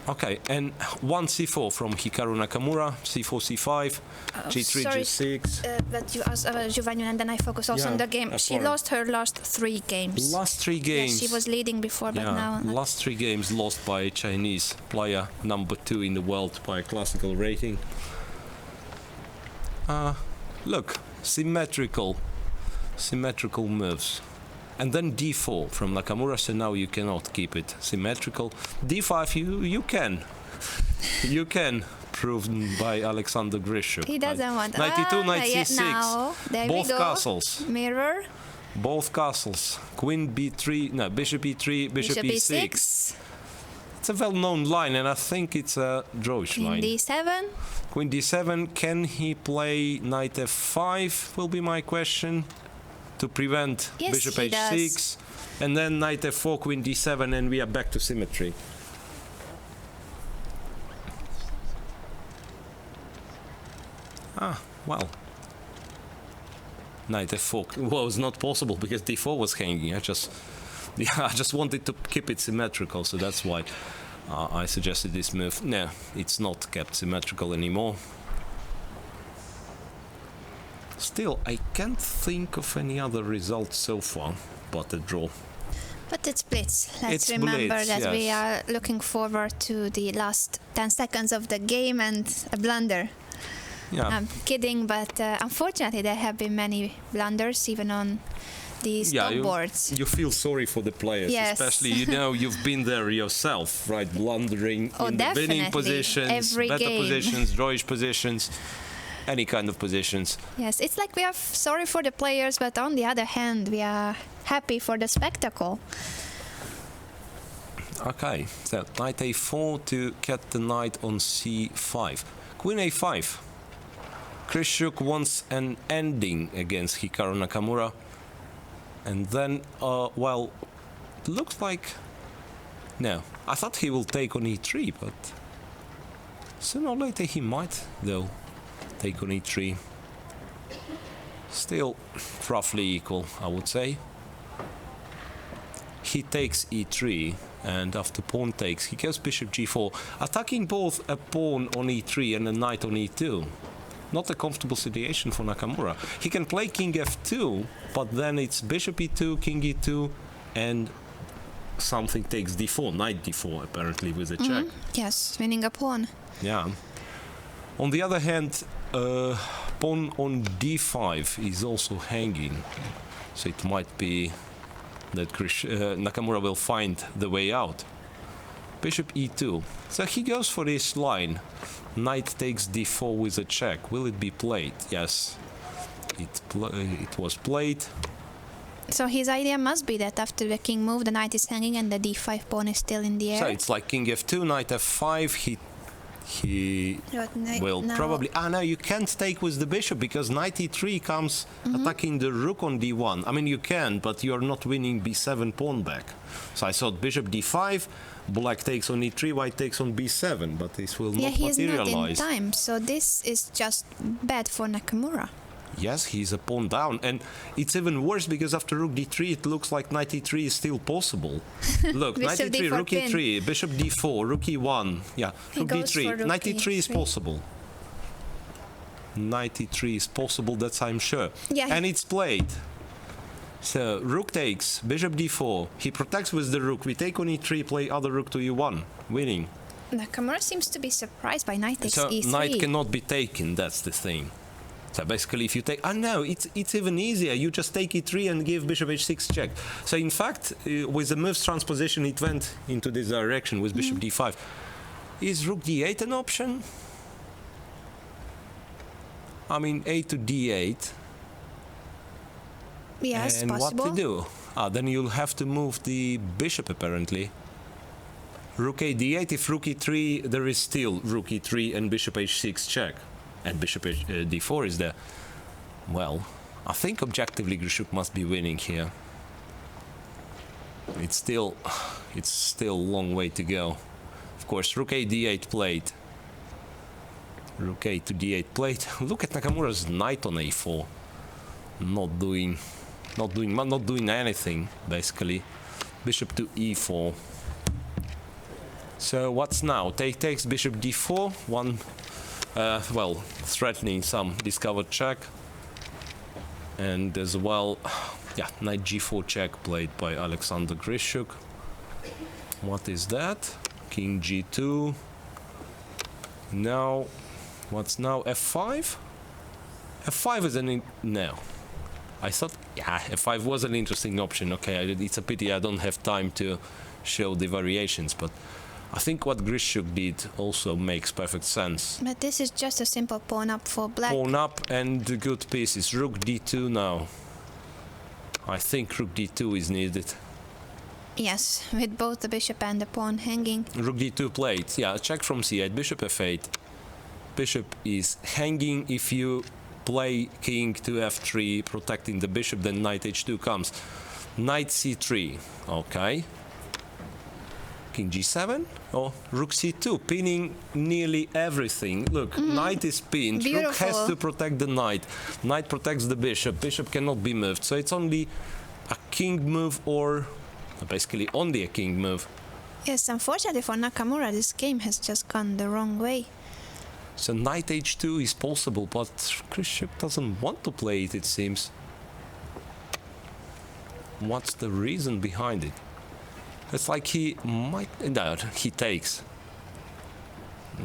Okay, and one c4 from Hikaru Nakamura, c4, c5, g3, sorry, g6. but you asked about Giovanni, and then I focus also on the game. She lost her last 3 games. Last 3 games. Yes, she was leading before, but now... last 3 games lost by a Chinese player, number 2 in the world by classical rating. Look, symmetrical moves. And then d4 from Nakamura, so now you cannot keep it symmetrical. d5 you can. You can, proven by Alexander Grischuk. He doesn't want... 92, knight c6. Now, there Both we go. castles. Mirror. Both castles. Queen b3, no, bishop e3, bishop e6. It's a well-known line, and I think it's a drawish line. Queen d7. Queen d7, can he play knight f5, will be my question, to prevent bishop h6. And then knight f4, queen d7, and we are back to symmetry. Well. Knight f4 was not possible because d4 was hanging. I just wanted to keep it symmetrical, so that's why I suggested this move. No, it's not kept symmetrical anymore. Still, I can't think of any other result so far but a draw. But it's Blitz. Let's remember Blitz, that yes. we are looking forward to the last 10 seconds of the game and a blunder. Yeah. I'm kidding, but unfortunately there have been many blunders even on these top boards. You feel sorry for the players, especially, you've been there yourself, right? Blundering in the winning positions, better positions, drawish positions, any kind of positions. Yes, it's like we are sorry for the players, but on the other hand, we are happy for the spectacle. Okay, so knight a4 to get the knight on c5. Queen a5. Grischuk wants an ending against Hikaru Nakamura. And then, well, it looks like... No, I thought he will take on e3, but sooner or later he might, though, take on e3. Still roughly equal, I would say. He takes e3, and after pawn takes, he goes bishop g4, attacking both a pawn on e3 and a knight on e2. Not a comfortable situation for Nakamura. He can play king f2, but then it's bishop e2, king e2, and something takes d4, knight d4 apparently with a check. Yes, winning a pawn. Yeah. On the other hand, pawn on d5 is also hanging, so it might be that Nakamura will find the way out. Bishop e2. So he goes for this line. Knight takes d4 with a check. Will it be played? Yes. It was played. So his idea must be that after the king move, the knight is hanging and the d5 pawn is still in the air. So it's like king f2, knight f5. He will probably... no, you can't take with the bishop because knight e3 comes attacking the rook on d1. I mean, you can, but you're not winning b7 pawn back. So I thought bishop d5, black takes on e3, white takes on b7, but this will not materialize. Yeah, he is not in time, so this is just bad for Nakamura. Yes, he's a pawn down, and it's even worse because after rook d3 it looks like knight e3 is still possible. Look, knight e3, rook e3, bishop d4, rook e1, yeah, rook d3, knight e3 is possible. Knight e3 is possible, that's I'm sure. Yeah. And it's played. So, rook takes, bishop d4, he protects with the rook, we take on e3, play other rook to e1, winning. Nakamura seems to be surprised by knight takes e3. So, knight cannot be taken, that's the thing. So basically if you take... no, it's even easier. You just take e3 and give bishop h6 check. So in fact, with the moves transposition, it went into this direction with bishop d5. Is rook d8 an option? I mean, a to d8. Yes, and possible. what to do? Then you'll have to move the bishop, apparently. Rook a d8, if rook e3, there is still rook e3 and bishop h6 check. And bishop d4 is there. Well, I think objectively Grischuk must be winning here. It's still a long way to go. Of course, rook a d8 played. Rook a to d8 played. Look at Nakamura's knight on a4. Not doing anything basically. Bishop to e4. So what's now? Take takes bishop d4. One, well, threatening some discovered check. And as well, yeah, knight g4 check played by Alexander Grischuk. What is that? King g2. Now, what's now? f5? f5 is no. I thought, yeah, f5 was an interesting option. Okay, it's a pity I don't have time to show the variations, but I think what Grischuk did also makes perfect sense. But this is just a simple pawn up for black. Pawn up and the good pieces. Rook d2 now. I think rook d2 is needed. Yes, with both the bishop and the pawn hanging. Rook d2 played. Yeah, check from c8, bishop f8. Bishop is hanging. If you play king to f3, protecting the bishop, then knight h2 comes. Knight c3. Okay. King g7 or rook c2, pinning nearly everything. Look, knight is pinned. Beautiful. Rook has to protect the knight. Knight protects the bishop. Bishop cannot be moved. So it's only a king move or basically only a king move. Yes, unfortunately for Nakamura, this game has just gone the wrong way. So knight h2 is possible, but Grischuk doesn't want to play it, it seems. What's the reason behind it? It's like he might... No, he takes.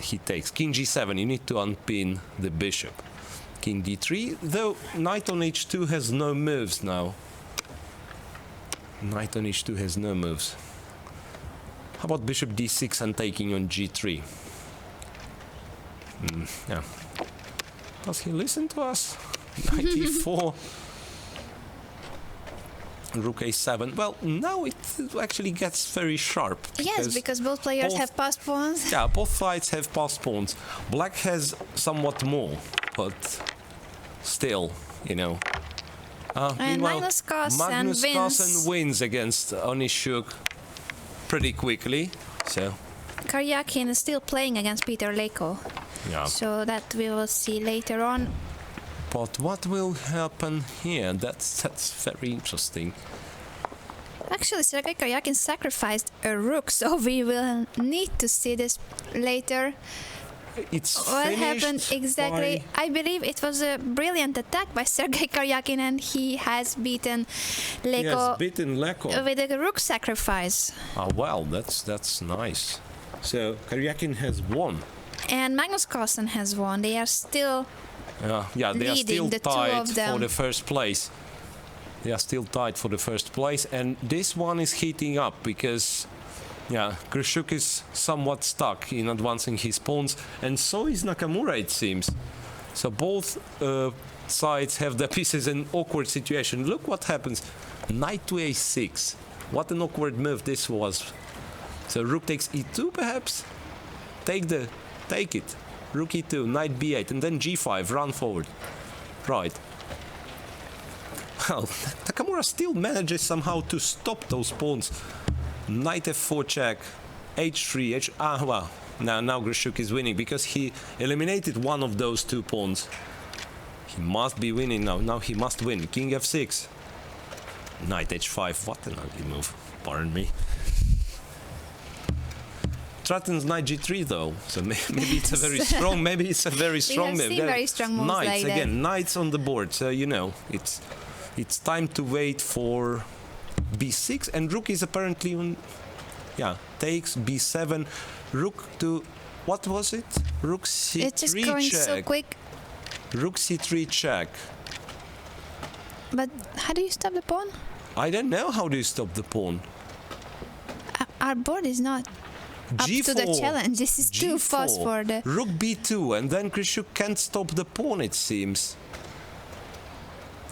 He takes. King g7, you need to unpin the bishop. King d3, though knight on h2 has no moves now. Knight on h2 has no moves. How about bishop d6 and taking on g3? Yeah. Does he listen to us? Knight e4. Rook a7. Well, now it actually gets very sharp. Yes, because both players have passed pawns. Yeah, both sides have passed pawns. Black has somewhat more, but still, you know. And Magnus Carlsen wins against Onischuk pretty quickly. So Karyakin is still playing against Peter Leko. yeah. So that we will see later on. But what will happen here? That's very interesting. Actually, Sergei Karyakin sacrificed a rook, so we will need to see this later. It's What finished happened exactly? by... I believe it was a brilliant attack by Sergei Karyakin, and he has beaten He has Leko beaten Leko. with a rook sacrifice. Oh, well, that's nice. So Karyakin has won. And Magnus Carlsen has won. They are still Yeah, they are still leading, the two tied of them. for the first place. They are still tied for the first place, and this one is heating up because, yeah, Grischuk is somewhat stuck in advancing his pawns, and so is Nakamura, it seems. So both sides have their pieces in awkward situation. Look what happens. Knight to a6. What an awkward move this was. So rook takes e2, perhaps? Take it. Rook e2, knight b8, and then g5, run forward. Right. Well, Nakamura still manages somehow to stop those pawns. Knight f4 check, h3, well, now Grischuk is winning because he eliminated one of those two pawns. He must be winning now. Now he must win. King f6. Knight h5, what an ugly move. Pardon me. Threatens knight g3 though, so maybe it's a very strong. Maybe it's a very strong move. We have seen very strong moves knights like that. again, knights on the board. So you know, it's time to wait for b6, and rook is apparently on. Yeah, takes b7, rook to what was it? Rook c3 it's just going check. so quick. Rook c3 check. But how do you stop the pawn? I don't know how do you stop the pawn. Our board is not up G4. to the challenge. This is too fast for the... Rook b2, and then Grischuk can't stop the pawn, it seems.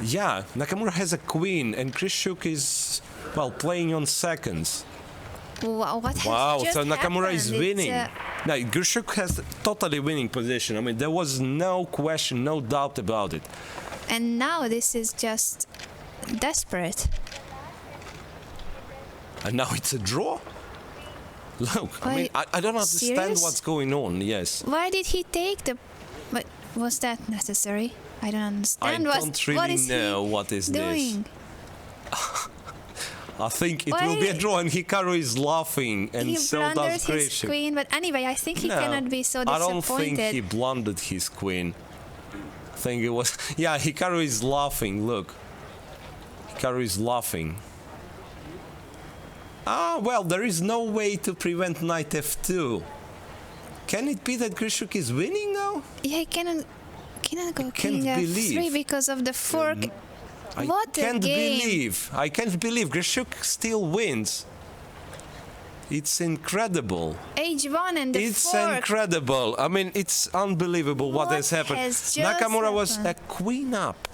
Yeah, Nakamura has a queen, and Grischuk is, well, playing on seconds. Wow, what Wow, has just so Nakamura is happened? winning. No, Grischuk has totally winning position. I mean, there was no question, no doubt about it. And now this is just desperate. And now it's a draw? Look, I mean, Wait, I don't understand serious? what's going on, yes. Why did he take the... But was that necessary? I don't understand. I don't really what is know he what is doing? this. I think it will be a draw, and Hikaru is laughing, and He so blundered does his Grischuk. queen, but anyway, I think he No, cannot be so I don't think disappointed. he blundered his queen. I think it was... Yeah, Hikaru is laughing, look. Hikaru is laughing. Ah, well, there is no way to prevent knight f2. Can it be that Grischuk is winning now? Yeah, he cannot go can't king f3 believe. because of the fork. What a can't game. believe. I can't believe Grischuk still wins. It's incredible. H1 and the It's fork. incredible. I mean, it's unbelievable what has happened. has just Nakamura was a happened? queen up.